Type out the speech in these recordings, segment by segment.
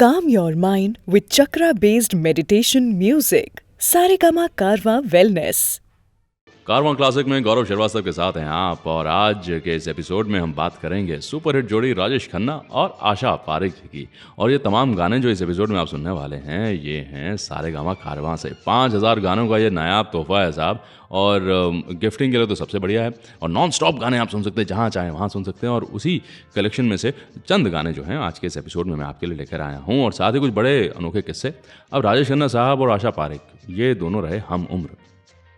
Calm your mind with chakra-based meditation music. Saregama Karwa Wellness. Karwaan classic में गौरव श्रीवास्तव के साथ हैं आप, और आज के इस एपिसोड में हम बात करेंगे सुपरहिट जोड़ी राजेश खन्ना और आशा पारेख की। और ये तमाम गाने जो इस एपिसोड में आप सुनने वाले हैं ये हैं सारेगामा कारवां से। 5000 गानों का ये नायाब तोहफा है साहब, और गिफ्टिंग के लिए तो सबसे बढ़िया है। और नॉन स्टॉप गाने आप सुन सकते हैं, जहाँ चाहें वहाँ सुन सकते हैं। और उसी कलेक्शन में से चंद गाने जो हैं आज के इस एपिसोड में मैं आपके लिए लेकर आया हूँ, और साथ ही कुछ बड़े अनोखे किस्से। अब राजेश खन्ना साहब और आशा पारेख ये दोनों रहे हम उम्र,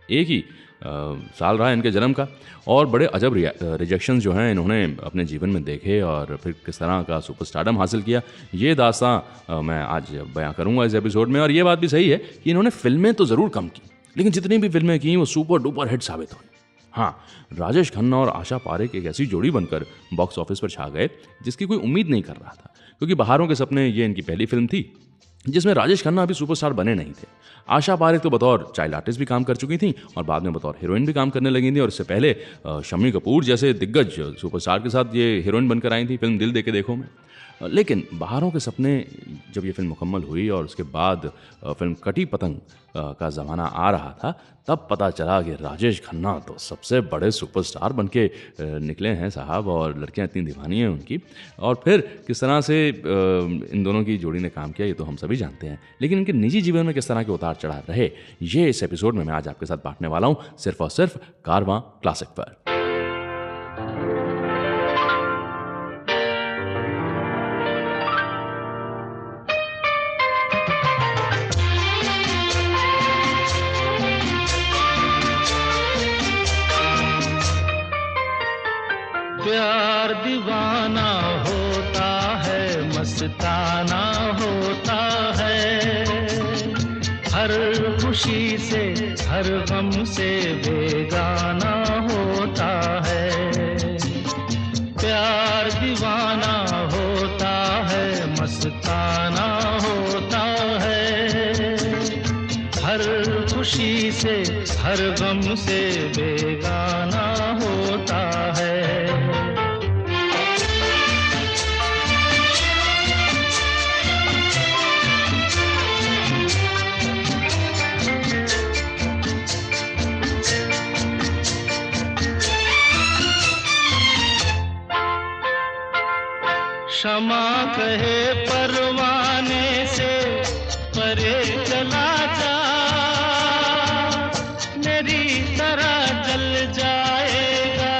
एक ही साल रहा इनके जन्म का, और बड़े अजब रिजेक्शंस जो हैं इन्होंने अपने जीवन में देखे और फिर किस तरह का सुपरस्टारडम हासिल किया, ये दास्तां मैं आज बयां करूंगा इस एपिसोड में। और ये बात भी सही है कि इन्होंने फिल्में तो ज़रूर कम की, लेकिन जितनी भी फिल्में की वो सुपर डुपर हिट साबित हुई। हाँ, राजेश खन्ना और आशा पारेख एक ऐसी जोड़ी बनकर बॉक्स ऑफिस पर छा गए जिसकी कोई उम्मीद नहीं कर रहा था, क्योंकि बहारों के सपने ये इनकी पहली फिल्म थी जिसमें राजेश खन्ना अभी सुपरस्टार बने नहीं थे। आशा पारेख तो बतौर चाइल्ड आर्टिस्ट भी काम कर चुकी थी और बाद में बतौर हीरोइन भी काम करने लगी थी, और इससे पहले शम्मी कपूर जैसे दिग्गज सुपरस्टार के साथ ये हीरोइन बनकर आई थी फिल्म दिल दे के देखो में। लेकिन बहारों के सपने जब ये फिल्म मुकम्मल हुई और उसके बाद फिल्म कटी पतंग का ज़माना आ रहा था, तब पता चला कि राजेश खन्ना तो सबसे बड़े सुपरस्टार बनके निकले हैं साहब, और लड़कियां इतनी दीवानी हैं उनकी। और फिर किस तरह से इन दोनों की जोड़ी ने काम किया ये तो हम सभी जानते हैं, लेकिन इनके निजी जीवन में किस तरह के उतार चढ़ाव रहे ये इस एपिसोड में मैं आज आपके साथ बांटने वाला हूँ, सिर्फ और सिर्फ कारवां क्लासिक पर। प्यार दीवाना होता है, मस्ताना होता है, हर खुशी से हर गम से बेगाना होता है। प्यार दीवाना होता है, मस्ताना होता है, हर खुशी से हर गम से बेगाना होता है। क्षमा कहे परवाने से परे चला जा, मेरी तरह जल जाएगा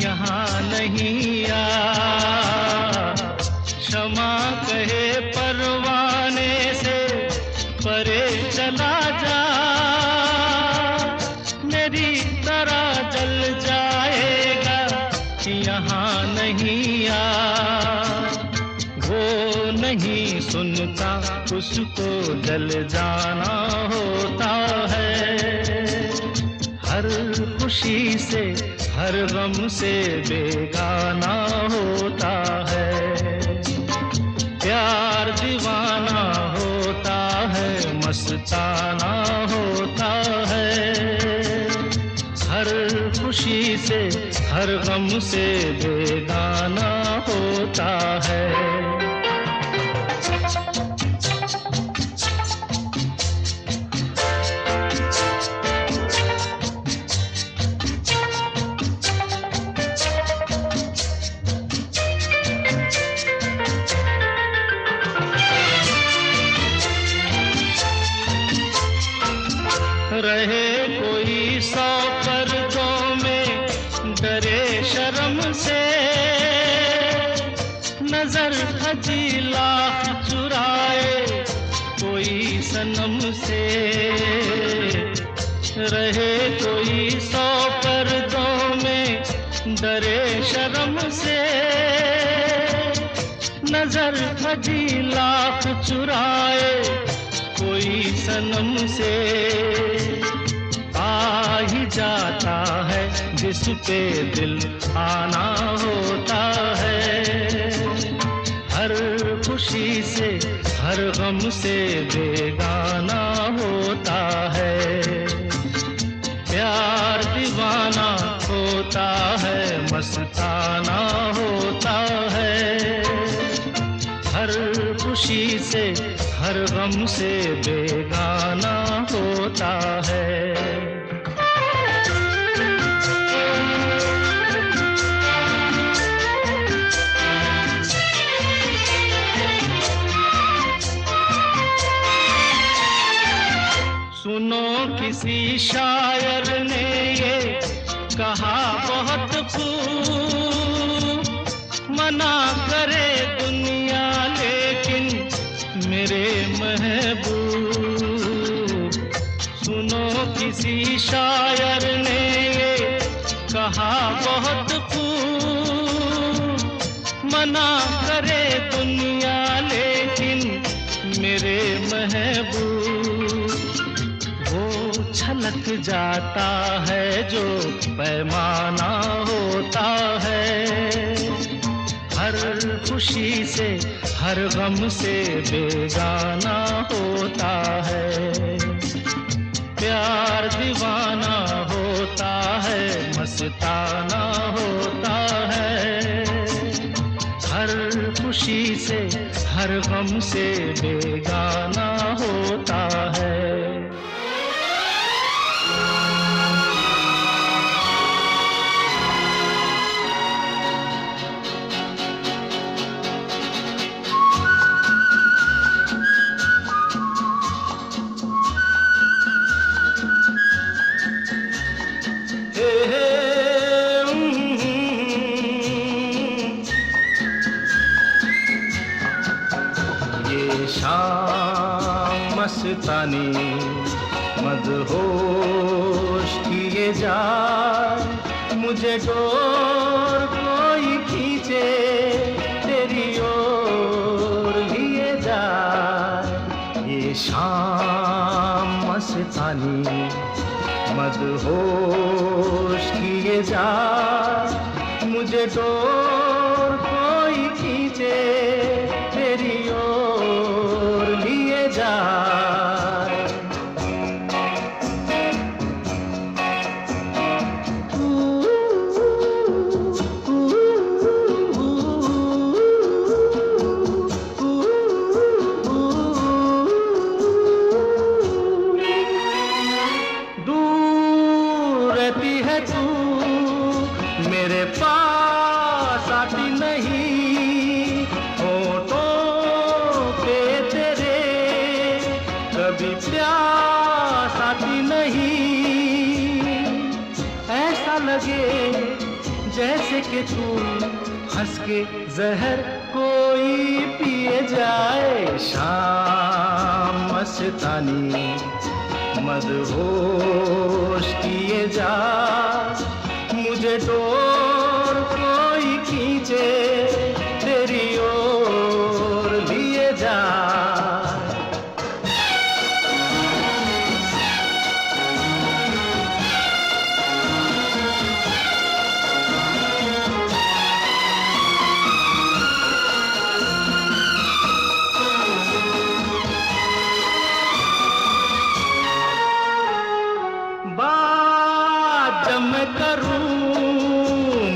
यहाँ नहीं आ। क्षमा कहे परवाने से परे चला जा, मेरी तरह जल जाएगा यहाँ नहीं आ। वो नहीं सुनता उसको जल जाना होता है, हर खुशी से हर गम से बेगाना होता है। प्यार दीवाना होता है, मस्ताना होता है, हर खुशी से हर गम से बेगाना होता है। रहे कोई 100 पर्दों में डरे शर्म से, नजर हजी लाख चुराए कोई सनम से। रहे कोई 100 पर्दों में डरे शर्म से, नजर हजी लाख चुराए कोई सनम से। आ ही जाता है जिस पे दिल आना होता है, हर खुशी से हर गम से बेगाना होता है। प्यार दीवाना होता है, मस्ताना होता है, हर खुशी से हर गम से बेगाना होता है। सुनो किसी शायर ने ये कहा बहुत खूब, मना करे दुनिया लेकिन मेरे महबूब। सुनो किसी शायर ने ये कहा बहुत खूब, मना करे दुनिया लेकिन मेरे महबूब। वो छलक जाता है जो पैमाना होता है, हर खुशी से हर गम से बेगाना होता है। प्यार दीवाना होता है, मस्ताना होता है, हर खुशी से हर गम से बेगाना होता है। शाम मस्तानी मदहोश किए जाए, मुझे डोर कोई खींचे तेरी ओर लिए जाए। ये शाम मस्तानी मदहोश किए जाए, मुझे डोर कोई खींचे तेरी ओर लिए जाए। दूर रहती है तू मेरे पास आती नहीं, होठों पे तेरे कभी प्यास आती नहीं। ऐसा लगे जैसे कि तू हंस के जहर कोई पिए जाए। शाम मस्तानी मदहोश किए जा, मुझे डोर कोई खींचे तेरी ओर लिए जा। बात जब मैं करूं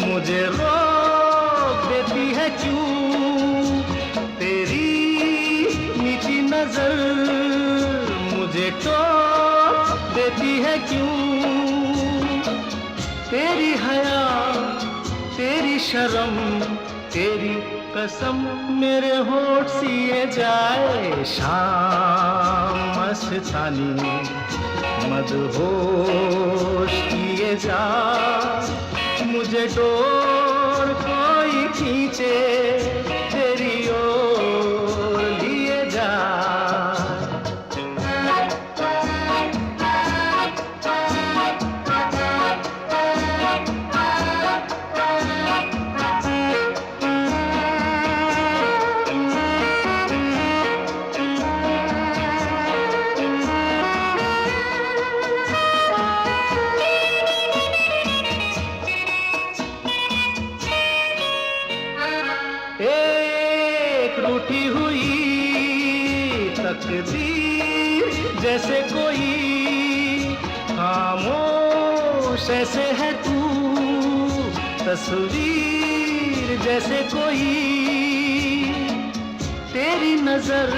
मुझे रोक देती है क्यों, तेरी मीठी नजर मुझे टोक देती है क्यों। तेरी हया तेरी शर्म तेरी कसम मेरे होठ सिए जाए। शाम मस्तानी मदहोश किए जा, मुझे डोर कोई खींचे तेरी ओर लिए जा। एक रूठी हुई तकदीर जैसे कोई, खामोश ऐसे है तू तस्वीर जैसे कोई। तेरी नजर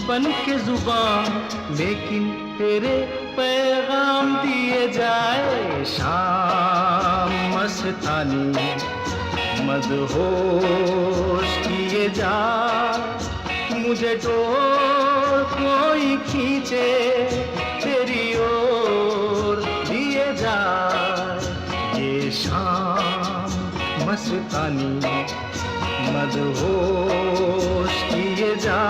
बन के जुबान, लेकिन तेरे पैगाम दिए जाए। शाम मस्तानी मदहोश किए जा, मुझे डोर कोई खींचे तेरी ओर दिए जा। ये शाम मस्तानी मदहोश किए जा,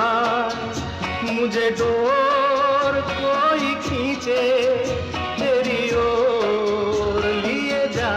मुझे डोर कोई खींचे तेरी ओर लिए जा।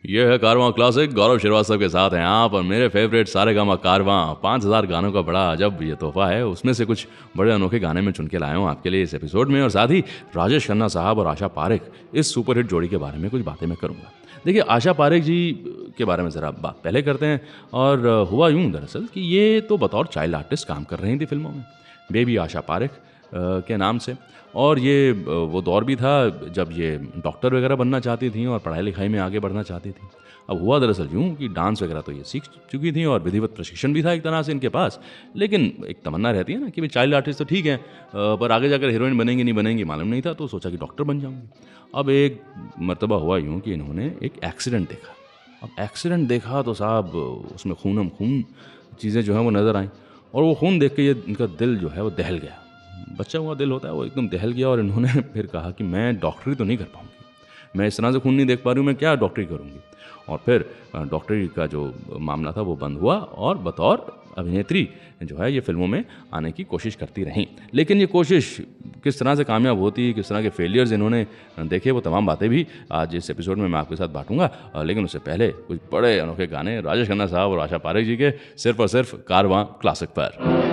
ये है कारवां क्लासिक, गौरव श्रीवास्तव के साथ हैं आप और मेरे फेवरेट सारेगामा कारवां। 5000 गानों का बड़ा अजब ये तोहफा है, उसमें से कुछ बड़े अनोखे गाने में चुन के लाया हूँ आपके लिए इस एपिसोड में। और साथ ही राजेश खन्ना साहब और आशा पारेख, इस सुपरहिट जोड़ी के बारे में कुछ बातें मैं करूँगा। देखिए, आशा पारेख जी के बारे में ज़रा बात पहले करते हैं। और हुआ यूँ दरअसल कि ये तो बतौर चाइल्ड आर्टिस्ट काम कर रही थी फिल्मों में, बेबी आशा पारेख के नाम से। और ये वो दौर भी था जब ये डॉक्टर वगैरह बनना चाहती थी और पढ़ाई लिखाई में आगे बढ़ना चाहती थी। अब हुआ दरअसल यूँ कि डांस वगैरह तो ये सीख चुकी थी और विधिवत प्रशिक्षण भी था एक तरह से इनके पास, लेकिन एक तमन्ना रहती है ना कि भाई चाइल्ड आर्टिस्ट तो ठीक है, पर आगे जाकर हीरोइन बनेंगी नहीं बनेंगी मालूम नहीं था, तो सोचा कि डॉक्टर बन जाऊँगी। अब एक मर्तबा हुआ यूँ कि इन्होंने एक एक्सीडेंट देखा। अब एक्सीडेंट देखा तो साहब उसमें खूनम खून चीज़ें जो हैं वो नज़र आईं, और वो खून देख के ये इनका दिल जो है वो दहल गया। बच्चा हुआ दिल होता है, वो एकदम दहल गया। और इन्होंने फिर कहा कि मैं डॉक्टरी तो नहीं कर पाऊँगी, मैं इस तरह से खून नहीं देख पा रही हूँ, मैं क्या डॉक्टरी करूँगी। और फिर डॉक्टरी का जो मामला था वो बंद हुआ और बतौर अभिनेत्री जो है ये फिल्मों में आने की कोशिश करती रहीं। लेकिन ये कोशिश किस तरह से कामयाब होती, किस तरह के फेलियर्स इन्होंने देखे, वो तमाम बातें भी आज इस एपिसोड में मैं आपके साथ बांटूंगा। लेकिन उससे पहले कुछ बड़े अनोखे गाने राजेश खन्ना साहब और आशा पारेख जी के सिर्फ और सिर्फ कारवां क्लासिक पर।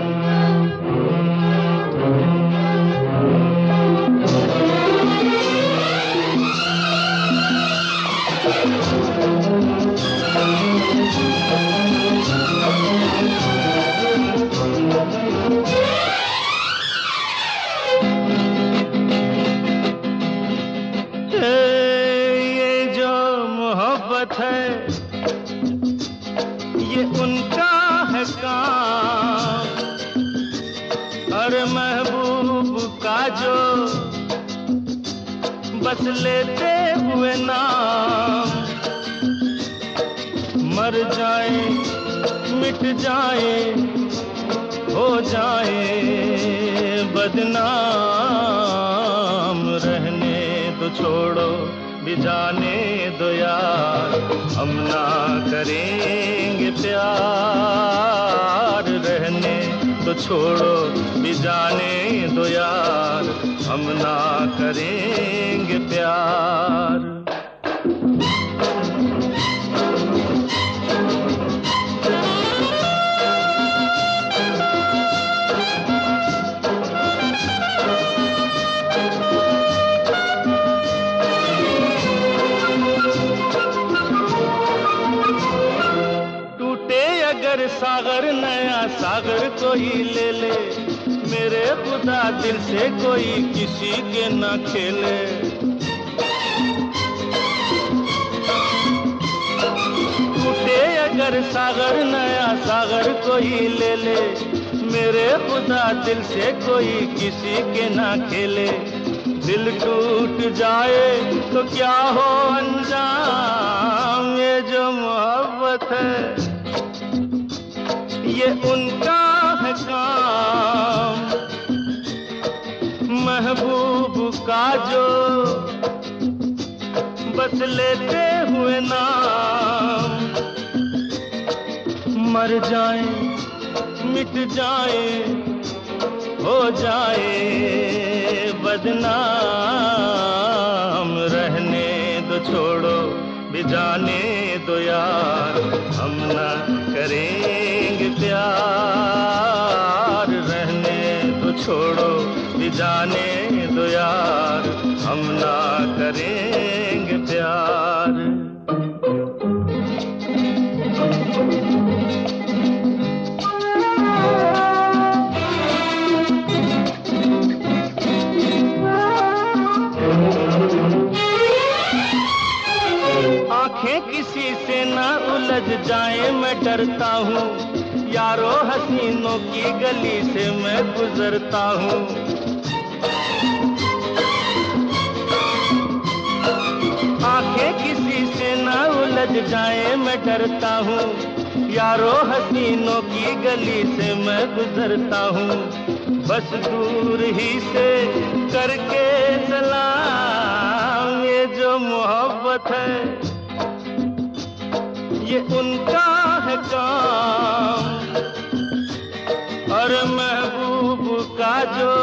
ये उनका है काम, अरे महबूब का जो बस लेते हुए नाम, मर जाए मिट जाए हो जाए बदनाम, रहने तो छोड़ो भी जाने दो यार, हम ना करेंगे प्यार। रहने तो छोड़ो भी जाने दो यार, हम ना करेंगे प्यार। सागर नया सागर कोई ले ले, मेरे खुदा दिल से कोई किसी के न खेले। टूटे अगर सागर नया सागर कोई ले ले, मेरे खुदा दिल से कोई किसी के न खेले। दिल टूट जाए तो क्या हो अंजाम, ये जो मोहब्बत है ये उनका है काम, महबूब का जो बस लेते हुए नाम, मर जाए मिट जाए हो जाए बदनाम, रहने दो छोड़ो भी जाने दो यार, हम ना करेंगे प्यार। रहने तो छोड़ो भी जाने दो यार, हम ना करेंगे प्यार। जाए मैं डरता हूँ, यारो हसीनों की गली से मैं गुजरता हूँ। आंखें किसी से ना उलझ जाए मैं डरता हूँ, यारो हसीनों की गली से मैं गुजरता हूँ। बस दूर ही से करके सलाम, ये जो मोहब्बत है ये उनका है काम, और महबूब का जो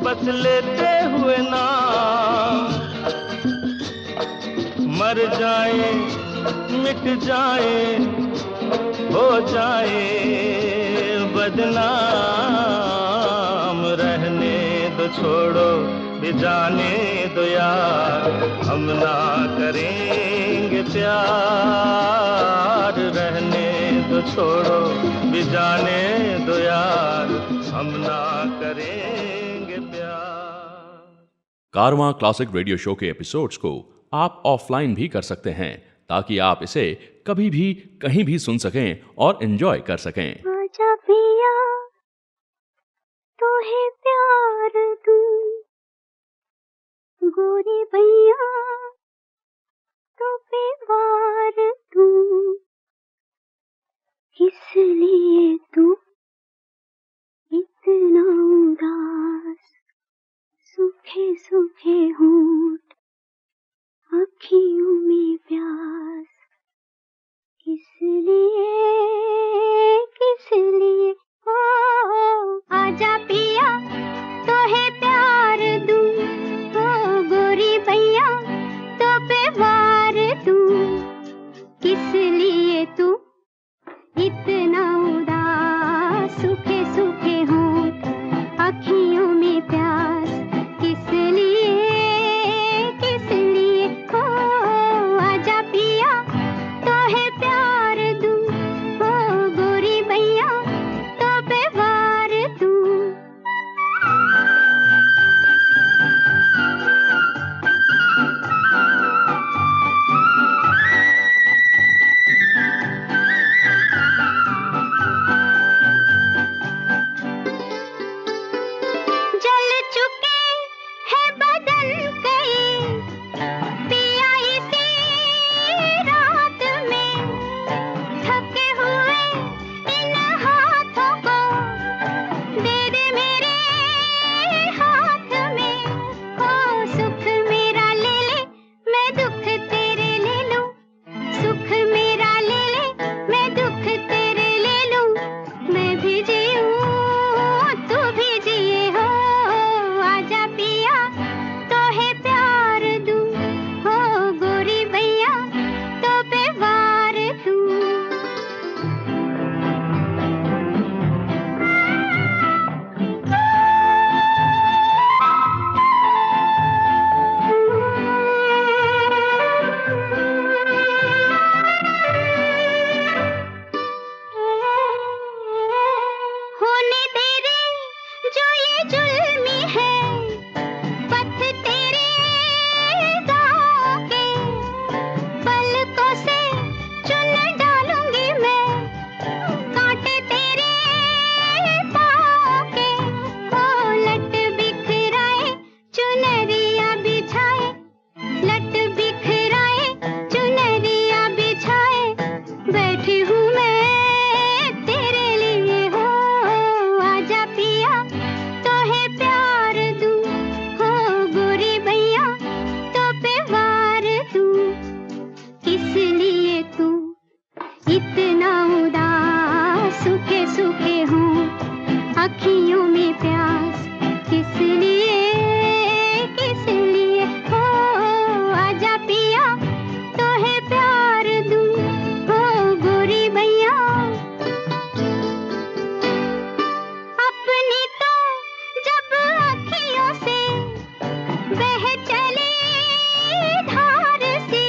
बस लेते हुए नाम, मर जाए मिट जाए हो जाए बदनाम, रहने दो छोड़ो भी जाने दो यार, हम ना करेंगे प्यार। रहने दो छोड़ो भी जाने दो यार, हम ना करेंगे प्यार। कारवां क्लासिक रेडियो शो के एपिसोड्स को आप ऑफलाइन भी कर सकते हैं, ताकि आप इसे कभी भी कहीं भी सुन सकें और एंजॉय कर सकें। आजा पिया तोहे प्यार दूं, गोरी भैया तो पे वार दूं, इसलिए तू इतना उदास, सूखे सूखे होंठ अखियों में प्यास, किसलिए ओ आजा पिया तोहे प्यार दूं, ओ गोरी भैया तो पे वार दूं, किसलिए तू इतना उदास, सूखे सूखे होंठ अखियों में प्यास, किसलिए ओ आजा पिया तोहे प्यार दूं, ओ गोरी भैया तो पे वार दूं। जल चुके हैं बदन कई पिया इसी रात में, थके हुए इन हाथों को दे दे मेरे हाथ में, ओ सुख मेरा ले ले मैं दुख तेरे ले लूं, सुख मेरा ले ले मैं दुख तेरे ले लूं, मैं भी जीऊं तू भी जिए हो, आजा पिया तोहे प्यार दूं, हो गोरी भैया तो पे वार दूं। होने तेरे जो ये जुल्मी है, पथ तेरे गाँव के, पलकों से चुन डालूंगी मैं, कांटे तेरे पाँव के, ओ लट बिखराए चुनरिया बिछाए, लट बिखराए चुनरिया बिछाए, बैठी हूँ मैं तेरे लिए हो, आजा पिया तोहे प्यार दूं, हो गोरी भैया तो पे वार दूं, किसलिए तू इतना उदास, सूखे सूखे होंठ अखियों में प्यास, किसलिए हो आजा पिया तोहे प्यार दूं, हो गोरी भैया। अपनी तो जब अखियों से बह चली धार सी,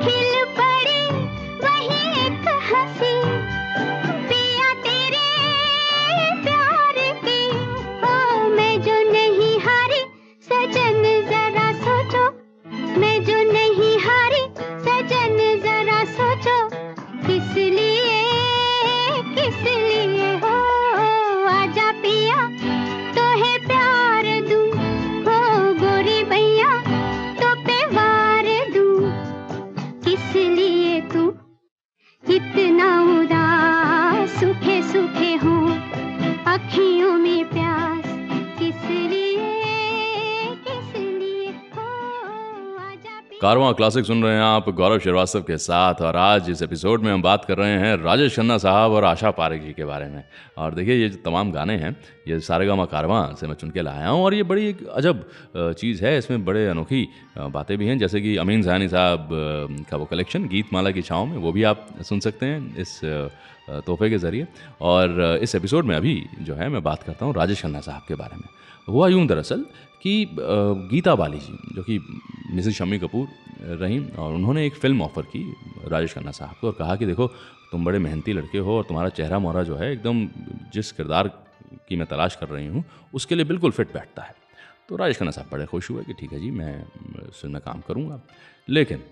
खिल पड़ी वही एक हंसी, पिया तेरे सूखे होंठ, अखियों में प्यास, किस लिए हो आजा कारवां क्लासिक सुन रहे हैं आप गौरव श्रीवास्तव के साथ। और आज इस एपिसोड में हम बात कर रहे हैं राजेश खन्ना साहब और आशा पारेख जी के बारे में। और देखिए, ये जो तमाम गाने हैं ये सारेगामा कारवां से मैं चुन के लाया हूँ। और ये बड़ी एक अजब चीज़ है, इसमें बड़े अनोखी बातें भी हैं, जैसे कि अमीन ज़हानी साहब का वो कलेक्शन गीतमाला की छाँव में, वो भी आप सुन सकते हैं इस तोहफे के ज़रिए। और इस एपिसोड में अभी जो है मैं बात करता हूँ राजेश खन्ना साहब के बारे में। हुआ यूँ दरअसल कि गीता बाली जी, जो कि मिसेस शम्मी कपूर रहीं, और उन्होंने एक फ़िल्म ऑफ़र की राजेश खन्ना साहब को और कहा कि देखो, तुम बड़े मेहनती लड़के हो और तुम्हारा चेहरा मोहरा जो है एकदम जिस किरदार की मैं तलाश कर रही हूँ उसके लिए बिल्कुल फिट बैठता है। तो राजेश खन्ना साहब बड़े खुश हुए कि ठीक है जी, मैं इस फिल्म में काम करूँगा। लेकिन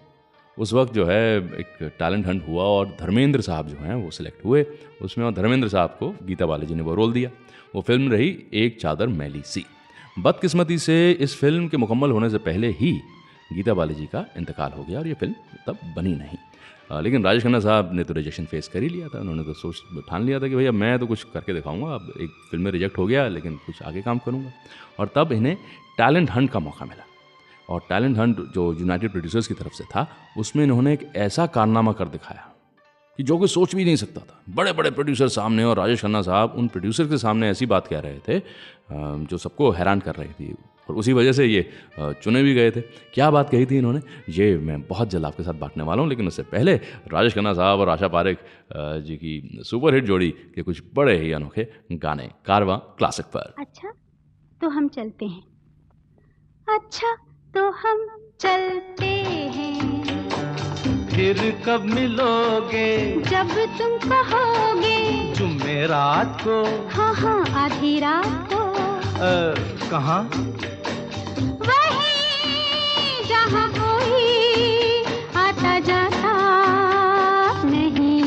उस वक्त जो है एक टैलेंट हंट हुआ और धर्मेंद्र साहब जो हैं वो सिलेक्ट हुए उसमें, और धर्मेंद्र साहब को गीता बाली जी ने वो रोल दिया। वो फिल्म रही एक चादर मैली सी। बदकिस्मती से इस फिल्म के मुकम्मल होने से पहले ही गीता बाली जी का इंतकाल हो गया और ये फिल्म तब बनी नहीं। लेकिन राजेश खन्ना साहब ने तो रिजेक्शन फेस कर ही लिया था। उन्होंने तो सोच ठान लिया था कि भैया मैं तो कुछ करके दिखाऊंगा, अब एक फिल्म में रिजेक्ट हो गया लेकिन कुछ आगे काम करूंगा। और तब इन्हें टैलेंट हंट का मौका मिला। और टैलेंट हंट जो यूनाइटेड प्रोड्यूसर्स की तरफ से था, उसमें इन्होंने एक ऐसा कारनामा कर दिखाया कि जो कोई सोच भी नहीं सकता था। बड़े बड़े प्रोड्यूसर सामने, और राजेश खन्ना साहब उन प्रोड्यूसर के सामने ऐसी बात कह रहे थे जो सबको हैरान कर रही थी, और उसी वजह से ये चुने भी गए थे। क्या बात कही थी इन्होंने, ये मैं बहुत जल्द आपके साथ बांटने वाला हूँ। लेकिन उससे पहले राजेश खन्ना साहब और आशा पारेख जी की सुपरहिट जोड़ी के कुछ बड़े ही अनोखे गाने कारवां क्लासिक पर। अच्छा तो हम चलते हैं, अच्छा तो हम चलते हैं, फिर कब मिलोगे जब तुम कहोगे, जुमेरात को? हाँ हाँ आधी रात को, कहाँ? वहीं जहाँ कोई आता जाता नहीं,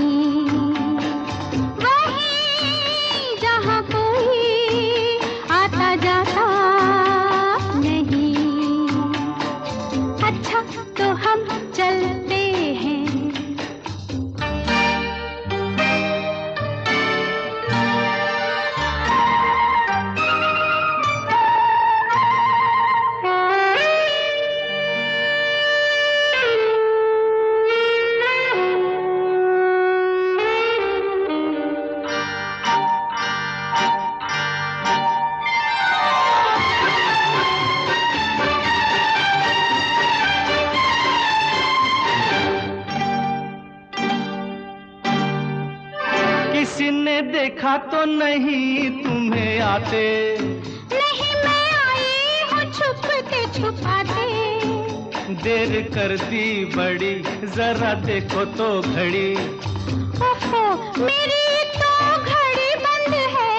वहीं जहाँ कोई आता जाता नहीं, अच्छा तो हम चलते हैं। किसी ने देखा तो नहीं तुम्हें आते? नहीं मैं आई हूँ छुप के छुपाते, देर कर दी बड़ी, जरा देखो तो घड़ी। ओहो मेरी तो घड़ी बंद है,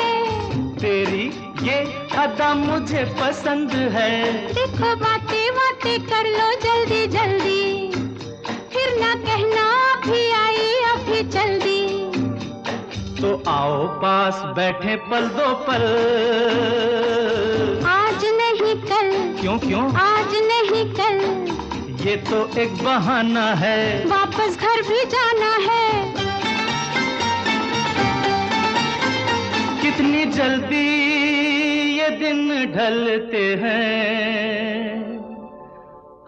तेरी ये अदा मुझे पसंद है। देखो बातें बातें कर लो जल्दी जल्दी, फिर ना कहना अभी आई अभी जल्दी। तो आओ पास बैठे पल दो पल, आज नहीं कल, क्यों क्यों? आज नहीं कल, ये तो एक बहाना है, वापस घर भी जाना है। कितनी जल्दी ये दिन ढलते हैं,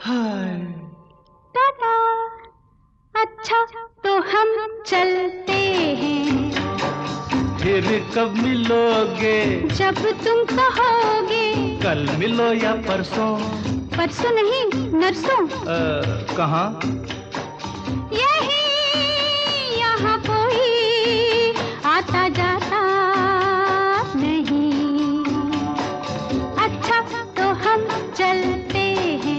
हाय। टाटा, अच्छा तो हम चलते हैं, फिर कब मिलोगे जब तुम कहोगे, कल मिलो या परसों? परसों नहीं नरसों, कहाँ? यही यहाँ कोई आता जाता नहीं, अच्छा तो हम चलते हैं।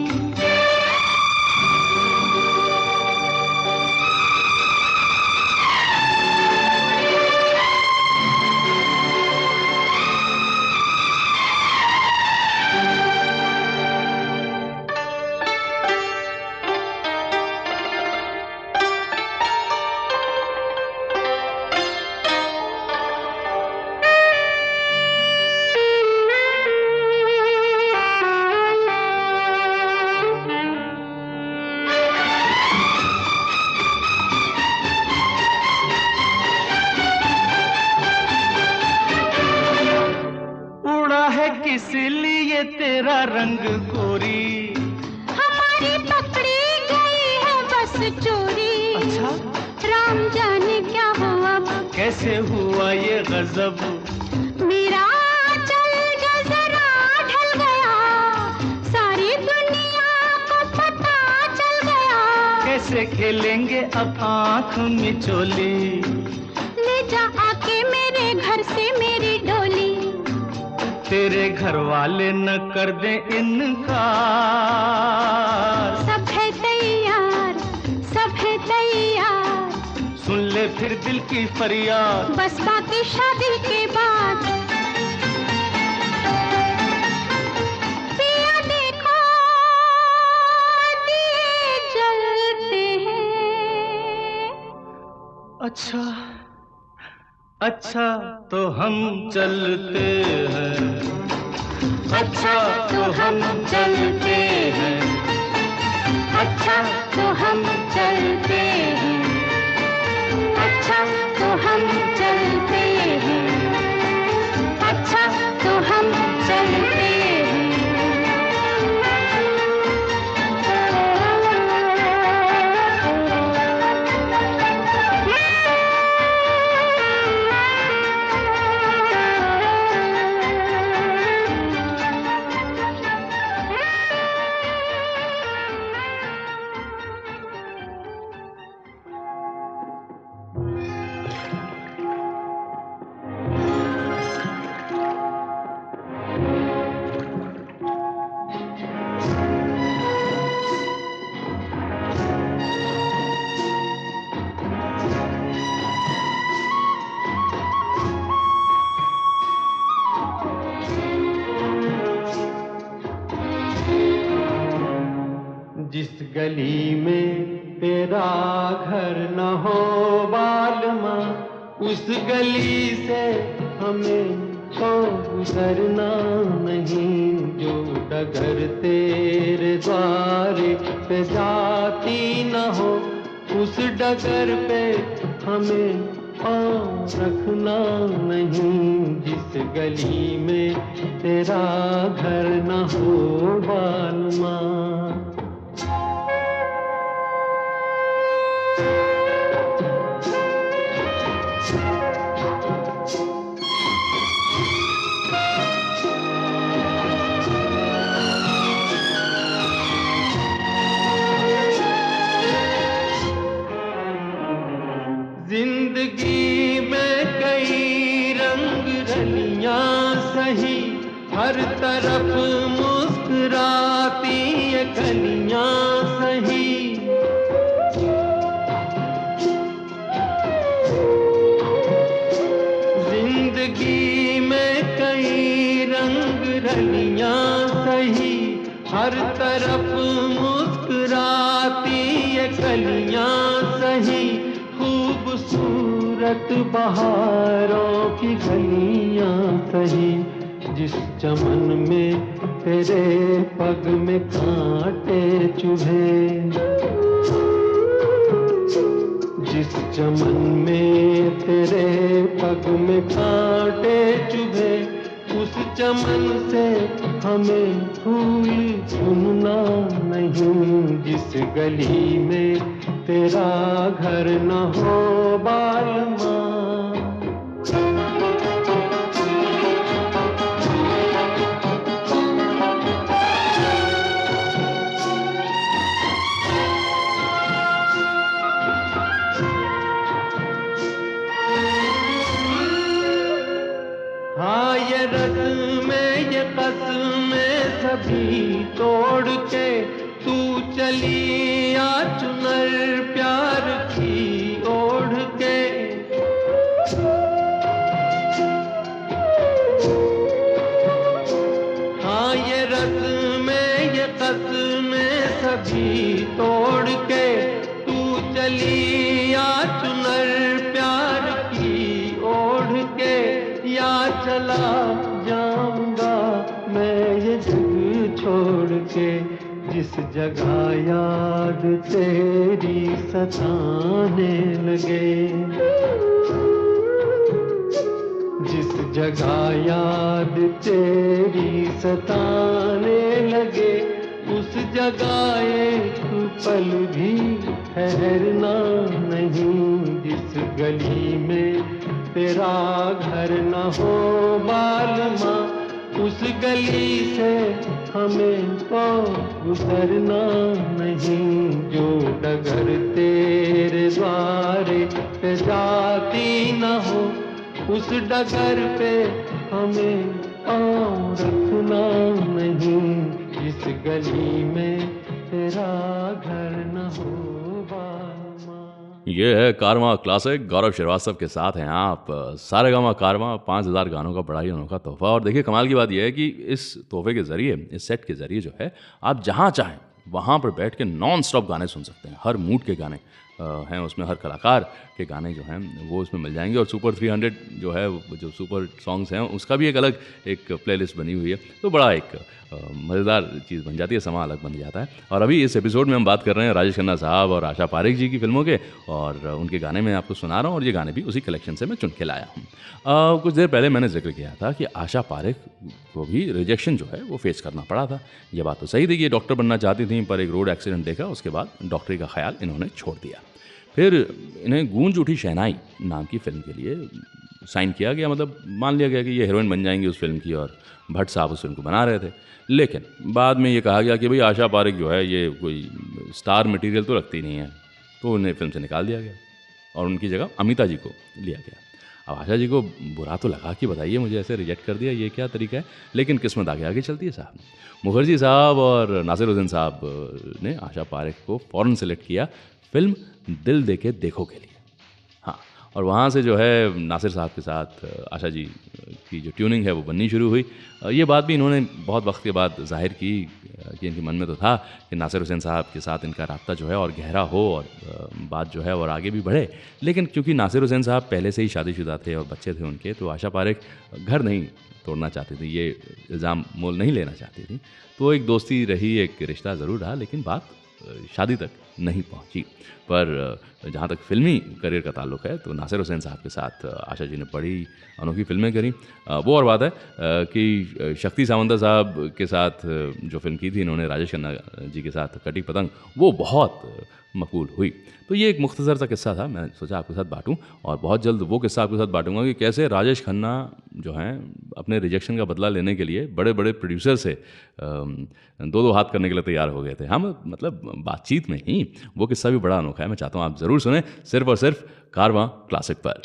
इसलिए तेरा रंग गोरी। हमारी पकड़ी गई है बस चोरी। अच्छा राम जाने क्या हुआ, कैसे हुआ ये गजब। मेरा चल जो जरा ढल गया, सारी दुनिया को पता चल गया। कैसे खेलेंगे अब आँख मिचोली। ले जा आके मेरे घर से मेरी डोली। तेरे घर वाले न कर दे इनकार। सब है तैयार, सब है तैयार। सुन ले फिर दिल की फरियाद। बस बाकी शादी के बाद। पिया देखो दिए जलते हैं। अच्छा अच्छा तो हम चलते हैं। अच्छा तो हम चलते हैं। अच्छा तो हम चलते हैं। अच्छा तो हम चलते हैं। अच्छा तो हम चलते हैं। जिस गली में तेरा घर न हो बालमा, उस गली से हमें तो गुजरना नहीं। जो डगर तेरे द्वारे पे जाती न हो, उस डगर पे हमें पाँव रखना नहीं। जिस गली में तेरा घर न हो बालमा। जिंदगी में कई रंग रलियां सही, हर तरफ मुस्कुराती ये गलियां सही। जिंदगी में कई रंग रलियां सही, हर तरफ मुस्कुराती ये गलियां सही। खूबसूरत बहारों की गलियां सही, जिस चमन में तेरे पग में कांटे चुभे। जिस चमन में तेरे पग में कांटे चुभे, उस चमन से हमें फूल चुनना नहीं। जिस गली में तेरा घर न हो बालमा। हाँ ये रस्में ये कसमें सभी तोड़ के तू चली आ चुनर प्यार की ओढ़ के। हाँ ये रस्में ये कसमें सभी तोड़ के तू चली आ चुनर प्यार की ओढ़ के। या चला जाऊंगा मैं ये जग छोड़ के, जिस जगह याद तेरी सताने लगे। जिस जगह याद तेरी सताने लगे, उस जगह एक पल भी ठहरना नहीं। जिस गली में तेरा घर न हो बालमा, उस गली से हमें तो गुजरना नहीं। जो डगर तेरे द्वारे पे जाती न हो, उस डगर पे हमें पाँव रखना नहीं। जिस गली में तेरा घर न हो बालमा। ये है कारवां क्लासिक, गौरव श्रीवास्तव के साथ हैं आप। सारेगामा कारवां 5000 गानों का बड़ा ही अनोखा तोहफा। और देखिए कमाल की बात यह है कि इस तोहफे के ज़रिए, इस सेट के ज़रिए जो है, आप जहाँ चाहें वहाँ पर बैठ के नॉन स्टॉप गाने सुन सकते हैं। हर मूड के गाने हैं उसमें, हर कलाकार के गाने जो हैं वो उसमें मिल जाएंगे। और सुपर 300 जो है, जो सुपर सॉन्ग्स हैं, उसका भी एक अलग एक प्लेलिस्ट बनी हुई है। तो बड़ा एक मज़ेदार चीज़ बन जाती है, समा अलग बन जाता है। और अभी इस एपिसोड में हम बात कर रहे हैं राजेश खन्ना साहब और आशा पारेख जी की फिल्मों के, और उनके गाने मैं आपको सुना रहा हूँ। और ये गाने भी उसी कलेक्शन से मैं चुन के लाया हूँ। कुछ देर पहले मैंने जिक्र किया था कि आशा पारेख को भी रिजेक्शन जो है वो फेस करना पड़ा था। ये बात तो सही थी कि ये डॉक्टर बनना चाहती थी, पर एक रोड एक्सीडेंट देखा, उसके बाद डॉक्टरी का ख्याल इन्होंने छोड़ दिया। फिर इन्हें गूंज उठी शहनाई नाम की फ़िल्म के लिए साइन किया गया, मतलब मान लिया गया कि ये हीरोइन बन जाएंगी उस फिल्म की, और भट्ट साहब उस फिल्म को बना रहे थे। लेकिन बाद में ये कहा गया कि भाई आशा पारेख जो है ये कोई स्टार मटेरियल तो रखती नहीं है, तो उन्हें फिल्म से निकाल दिया गया और उनकी जगह अमिता जी को लिया गया। अब आशा जी को बुरा तो लगा कि बताइए मुझे ऐसे रिजेक्ट कर दिया, ये क्या तरीका है। लेकिन किस्मत आगे आगे चलती है साहब। मुखर्जी साहब और नासिर हुसैन साहब ने आशा पारेख को फ़ौरन सेलेक्ट किया फिल्म दिल दे के देखो के लिए। हाँ, और वहाँ से जो है नासिर साहब के साथ आशा जी की जो ट्यूनिंग है वो बननी शुरू हुई। ये बात भी इन्होंने बहुत वक्त के बाद जाहिर की कि इनके मन में तो था कि नासिर हुसैन साहब के साथ इनका राब्ता जो है और गहरा हो, और बात जो है और आगे भी बढ़े। लेकिन क्योंकि नासिर हुसैन साहब पहले से ही शादीशुदा थे और बच्चे थे उनके, तो आशा पारेख घर नहीं तोड़ना चाहती थी, ये इल्ज़ाम मोल नहीं लेना चाहती थी। तो एक दोस्ती रही, एक रिश्ता ज़रूर रहा, लेकिन बात शादी तक नहीं पहुंची। पर जहाँ तक फिल्मी करियर का ताल्लुक है, तो नासिर हुसैन साहब के साथ आशा जी ने बड़ी अनोखी फिल्में करी। वो और बात है कि शक्ति सावंता साहब के साथ जो फिल्म की थी इन्होंने राजेश खन्ना जी के साथ, कटी पतंग, वो बहुत मकबूल हुई। तो ये एक मुख्तसर सा किस्सा था, मैं सोचा आपके साथ बांटूं। और बहुत जल्द वो किस्सा आपके साथ बांटूंगा कि कैसे राजेश खन्ना जो हैं अपने रिजेक्शन का बदला लेने के लिए बड़े बड़े प्रोड्यूसर से दो हाथ करने के लिए तैयार हो गए थे। हम मतलब बातचीत में ही वो किस्सा भी बड़ा अनोखा है। मैं चाहता हूँ आप ज़रूर सुने, सिर्फ और सिर्फ कारवां क्लासिक पर।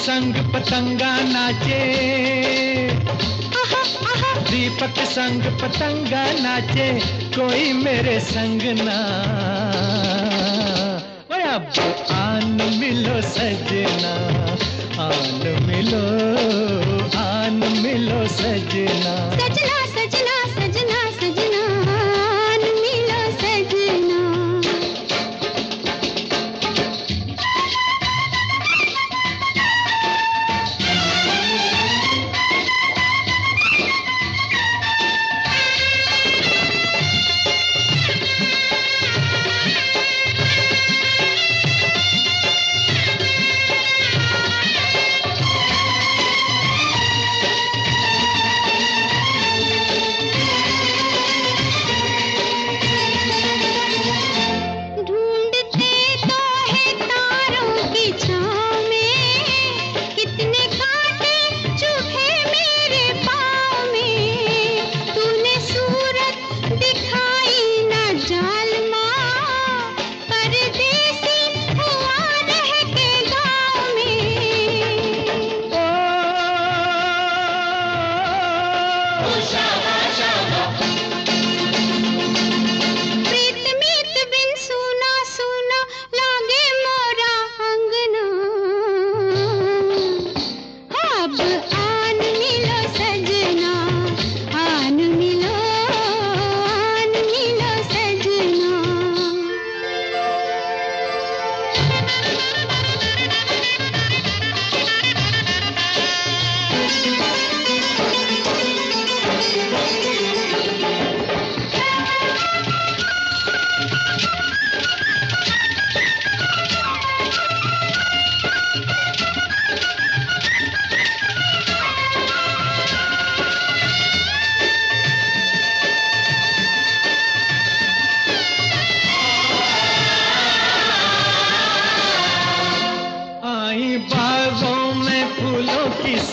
संग पतंगा नाचे, दीपक संग पतंगा नाचे, कोई मेरे संग ना। अब आन मिलो सजना, आन मिलो, आन मिलो सजना, सजना सजना सजना सजना, आन मिलो सजना।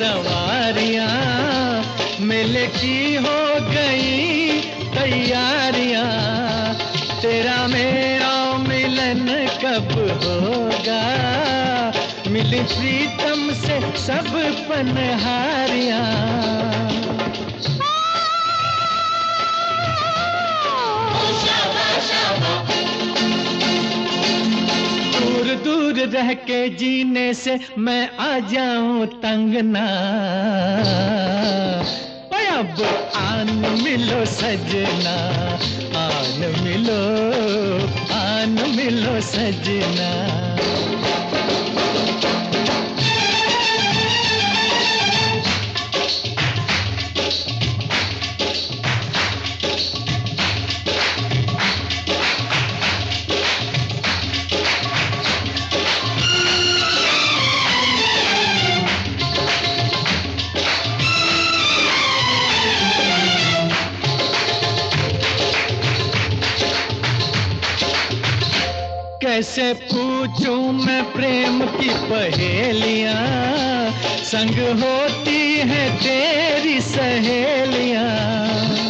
सवारियां, मेले की हो गई तैयारियां, तेरा मेरा मिलन कब होगा, मिली प्रीतम से सब पनहारियां। दूर दूर रह के जीने से मैं आ जाऊं तंग ना, अब आन मिलो सजना, आन मिलो सजना। कैसे पूछूं मैं प्रेम की पहेलियां, संग होती है तेरी सहेलियां।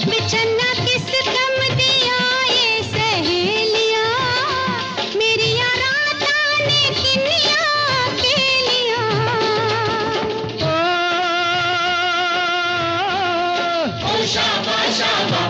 बिछड़ना किस कम दिया ये सहेलियां, मेरी रात आने किनिया अकेलियां। ओ शाबा शाबा,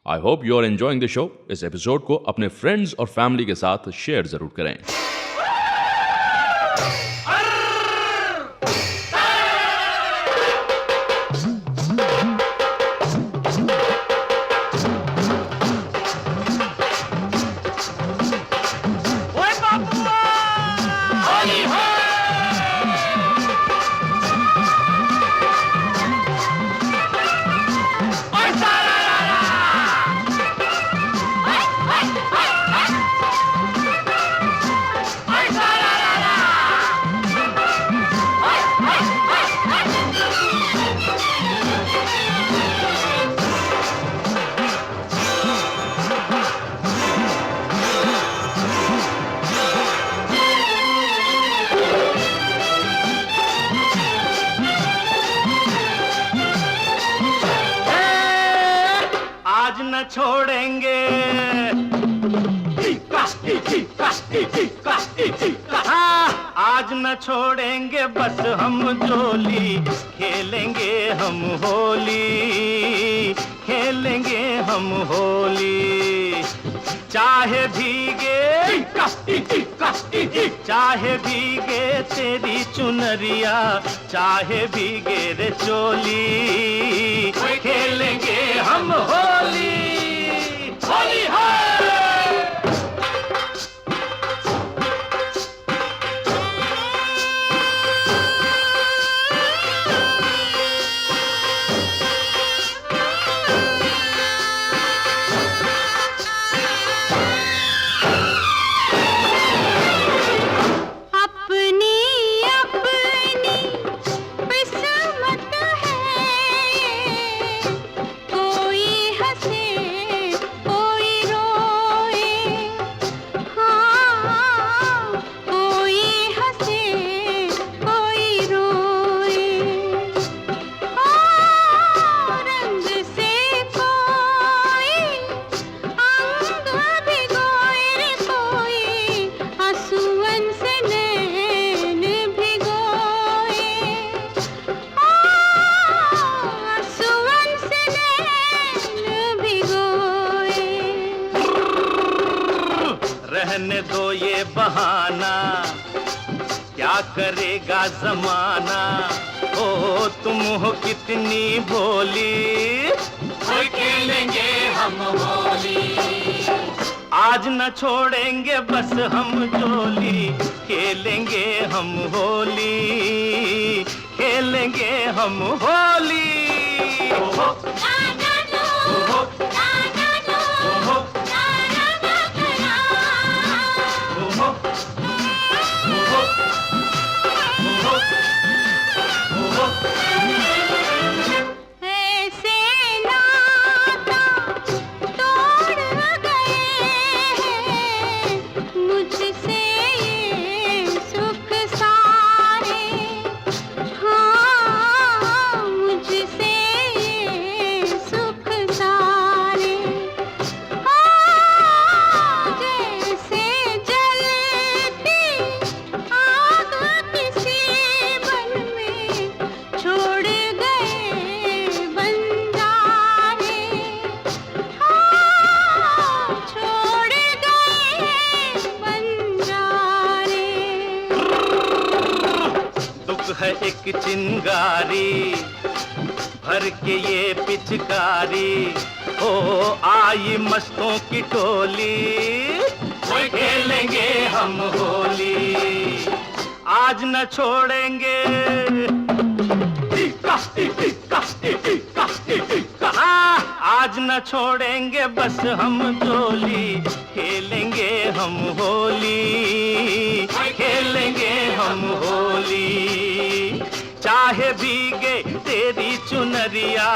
I hope you are enjoying the show. इस एपिसोड को अपने फ्रेंड्स और फैमिली के साथ शेयर जरूर करें। छोड़ेंगे आज न छोड़ेंगे बस हम जोली, खेलेंगे हम होली, खेलेंगे हम होली। चाहे भीगे तेरी चुनरिया, चाहे भीगे रे चोली, खेलेंगे हम होली, होली है। कोई हंसे कोई रो दो ये बहाना, क्या करेगा जमाना। ओ तुम हो कितनी भोली, होली खेलेंगे हम होली। आज न छोड़ेंगे बस हम जोली, खेलेंगे हम होली, खेलेंगे हम होली। ओहो, ओहो, ओहो, ओहो, ओहो, ओहो। ऐसे नाता तोड़ गए हैं मुझसे ये सुख सारे, हाँ मुझसे ये सुख सारे। जैसे जलती आग किसी बन में छोड़ गए बंजारे, हाँ छोड़ गए बंजारे। दुख है एक चिंगारी, भर के ये पिचकारी। ओ आई मस्तों की टोली, वो खेलेंगे हम होली। आज न छोड़ेंगे, आज न छोड़ेंगे बस हम जोली, खेलेंगे हम होली, खेलेंगे हम होली। चाहे भीगे तेरी चुनरिया,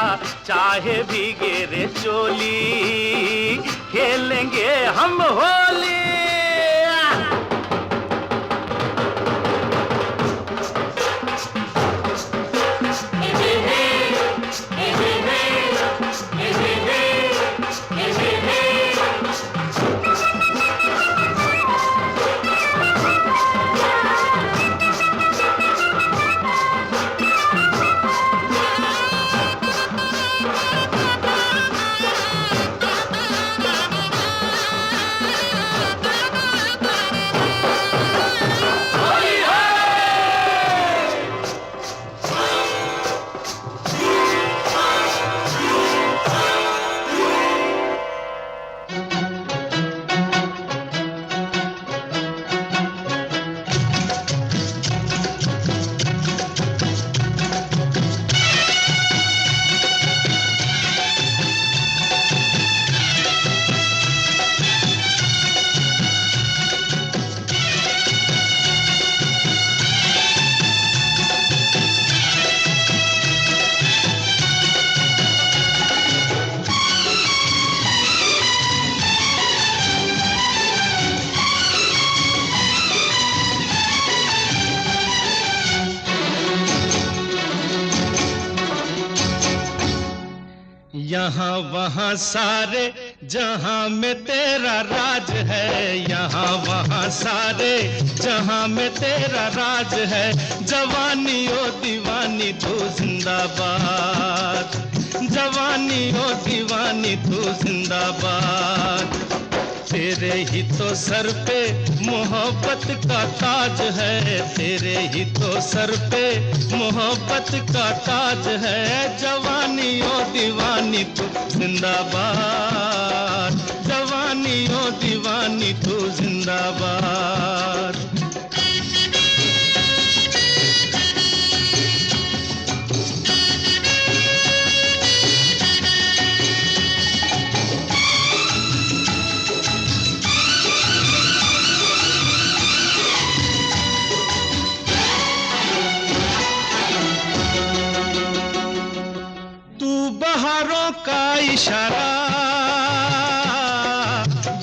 चाहे भीगे रे चोली, खेलेंगे हम होली। यहाँ वहाँ सारे जहाँ में तेरा राज है, यहाँ वहाँ सारे जहाँ में तेरा राज है। जवानी ओ दीवानी तू जिंदाबाद, जवानी ओ दीवानी तू जिंदाबाद। तेरे ही तो सर पे मोहब्बत का ताज है, तेरे ही तो सर पे मोहब्बत का ताज है। जवानी ओ दीवानी तू जिंदाबाद, जवानी ओ दीवानी तू जिंदाबाद। बहारों का इशारा,